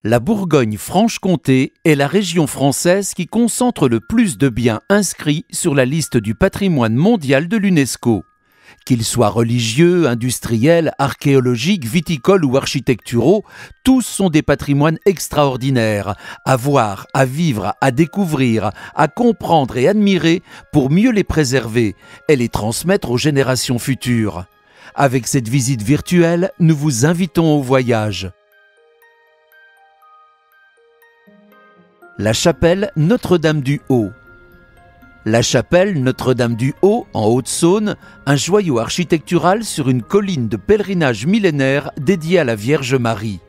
La Bourgogne-Franche-Comté est la région française qui concentre le plus de biens inscrits sur la liste du patrimoine mondial de l'UNESCO. Qu'ils soient religieux, industriels, archéologiques, viticoles ou architecturaux, tous sont des patrimoines extraordinaires, à voir, à vivre, à découvrir, à comprendre et admirer pour mieux les préserver et les transmettre aux générations futures. Avec cette visite virtuelle, nous vous invitons au voyage. La chapelle Notre-Dame-du-Haut. La chapelle Notre-Dame-du-Haut, en Haute-Saône, un joyau architectural sur une colline de pèlerinage millénaire dédiée à la Vierge Marie.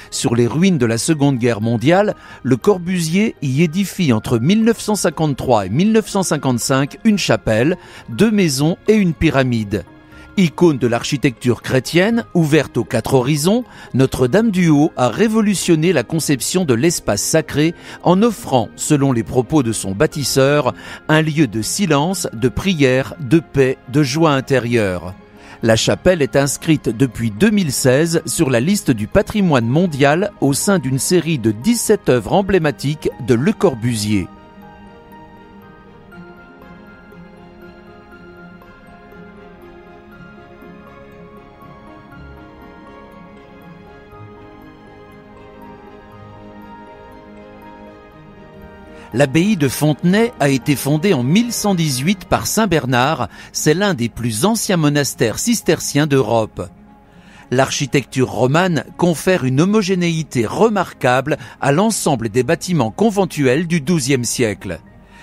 Sur les ruines de la Seconde Guerre mondiale, Le Corbusier y édifie entre 1953 et 1955 une chapelle, 2 maisons et une pyramide. Icône de l'architecture chrétienne, ouverte aux 4 horizons, Notre-Dame-du-Haut a révolutionné la conception de l'espace sacré en offrant, selon les propos de son bâtisseur, un lieu de silence, de prière, de paix, de joie intérieure. La chapelle est inscrite depuis 2016 sur la liste du patrimoine mondial au sein d'une série de 17 œuvres emblématiques de Le Corbusier. L'abbaye de Fontenay a été fondée en 1118 par saint Bernard, c'est l'un des plus anciens monastères cisterciens d'Europe. L'architecture romane confère une homogénéité remarquable à l'ensemble des bâtiments conventuels du XIIe siècle.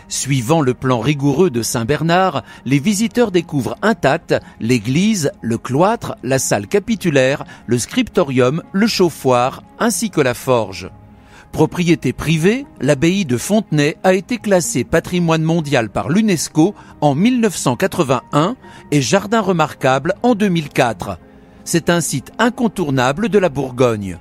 Suivant le plan rigoureux de saint Bernard, les visiteurs découvrent intacts l'église, le cloître, la salle capitulaire, le scriptorium, le chauffoir, ainsi que la forge. Propriété privée, l'abbaye de Fontenay a été classée patrimoine mondial par l'UNESCO en 1981 et jardin remarquable en 2004. C'est un site incontournable de la Bourgogne.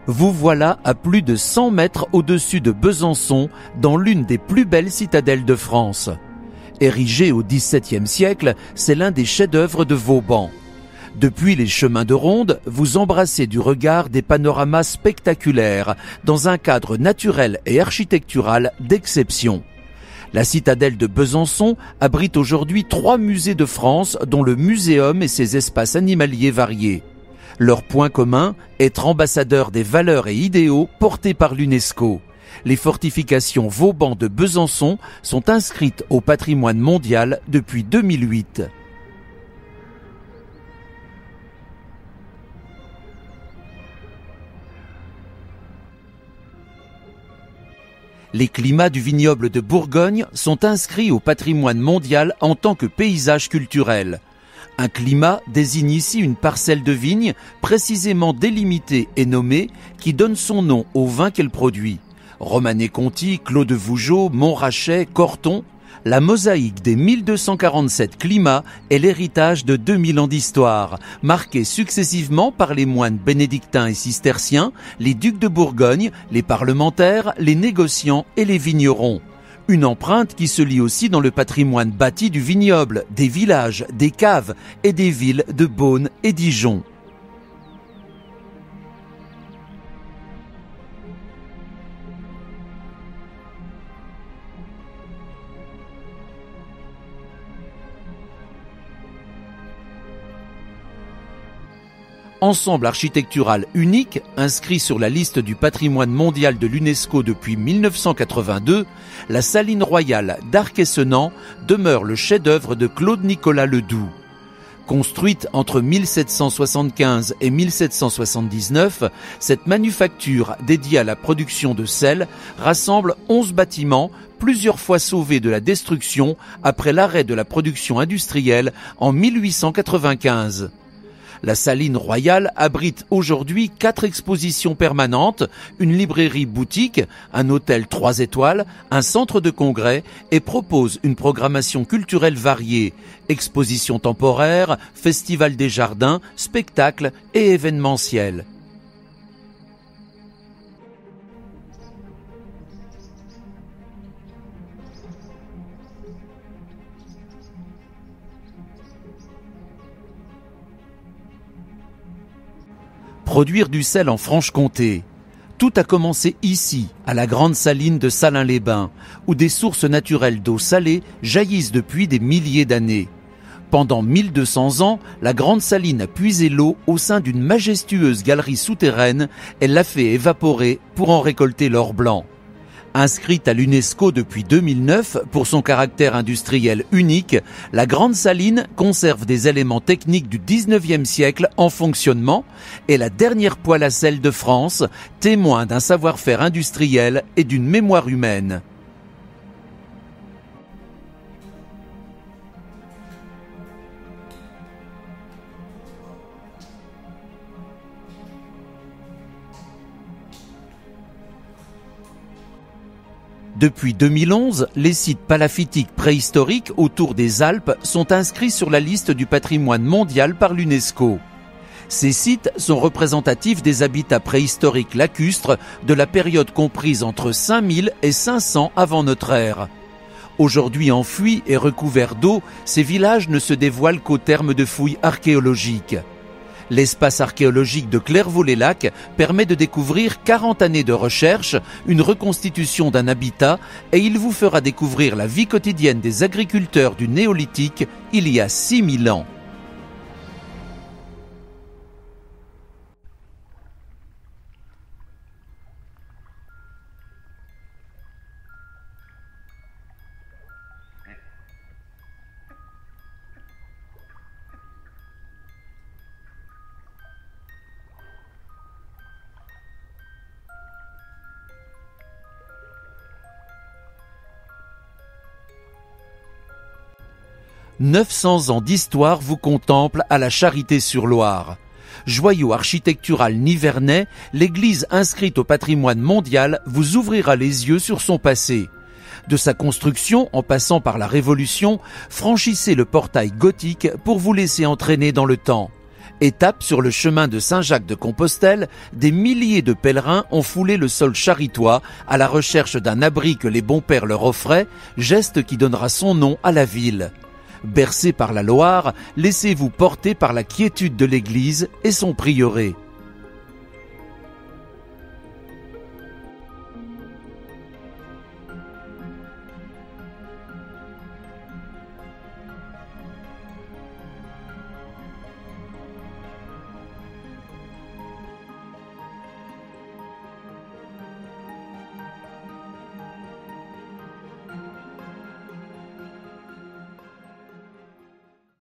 Vous voilà à plus de 100 mètres au-dessus de Besançon, dans l'une des plus belles citadelles de France. Érigé au XVIIe siècle, c'est l'un des chefs-d'œuvre de Vauban. Depuis les chemins de ronde, vous embrassez du regard des panoramas spectaculaires, dans un cadre naturel et architectural d'exception. La citadelle de Besançon abrite aujourd'hui 3 musées de France, dont le Muséum et ses espaces animaliers variés. Leur point commun, être ambassadeur des valeurs et idéaux portés par l'UNESCO. Les fortifications Vauban de Besançon sont inscrites au patrimoine mondial depuis 2008. Les climats du vignoble de Bourgogne sont inscrits au patrimoine mondial en tant que paysage culturel. Un climat désigne ici une parcelle de vigne précisément délimitée et nommée qui donne son nom au vin qu'elle produit. Romanée-Conti, Clos de Vougeot, Montrachet, Corton, la mosaïque des 1247 climats est l'héritage de 2000 ans d'histoire, marquée successivement par les moines bénédictins et cisterciens, les ducs de Bourgogne, les parlementaires, les négociants et les vignerons. Une empreinte qui se lit aussi dans le patrimoine bâti du vignoble, des villages, des caves et des villes de Beaune et Dijon. Ensemble architectural unique, inscrit sur la liste du patrimoine mondial de l'UNESCO depuis 1982, la Saline royale d'Arc-et-Senans demeure le chef-d'œuvre de Claude-Nicolas Ledoux. Construite entre 1775 et 1779, cette manufacture dédiée à la production de sel rassemble 11 bâtiments, plusieurs fois sauvés de la destruction après l'arrêt de la production industrielle en 1895. La Saline royale abrite aujourd'hui 4 expositions permanentes, une librairie boutique, un hôtel 3 étoiles, un centre de congrès et propose une programmation culturelle variée, expositions temporaires, festival des jardins, spectacles et événementiels. produire du sel en Franche-Comté. Tout a commencé ici, à la grande saline de Salins-les-Bains, où des sources naturelles d'eau salée jaillissent depuis des milliers d'années. Pendant 1200 ans, la grande saline a puisé l'eau au sein d'une majestueuse galerie souterraine. Elle l'a fait évaporer pour en récolter l'or blanc. Inscrite à l'UNESCO depuis 2009 pour son caractère industriel unique, la Grande Saline conserve des éléments techniques du 19e siècle en fonctionnement et la dernière poêle à sel de France, témoin d'un savoir-faire industriel et d'une mémoire humaine. Depuis 2011, les sites palafitiques préhistoriques autour des Alpes sont inscrits sur la liste du patrimoine mondial par l'UNESCO. Ces sites sont représentatifs des habitats préhistoriques lacustres de la période comprise entre 5000 et 500 avant notre ère. Aujourd'hui enfuis et recouverts d'eau, ces villages ne se dévoilent qu'au terme de fouilles archéologiques. L'espace archéologique de Clairvaux-les-Lacs permet de découvrir 40 années de recherche, une reconstitution d'un habitat et il vous fera découvrir la vie quotidienne des agriculteurs du néolithique il y a 6000 ans. « 900 ans d'histoire vous contemplent à la Charité-sur-Loire. Joyau architectural nivernais, l'église inscrite au patrimoine mondial vous ouvrira les yeux sur son passé. De sa construction, en passant par la Révolution, franchissez le portail gothique pour vous laisser entraîner dans le temps. Étape sur le chemin de Saint-Jacques-de-Compostelle, des milliers de pèlerins ont foulé le sol charitois à la recherche d'un abri que les bons pères leur offraient, geste qui donnera son nom à la ville. Bercé par la Loire, laissez-vous porter par la quiétude de l'église et son prieuré.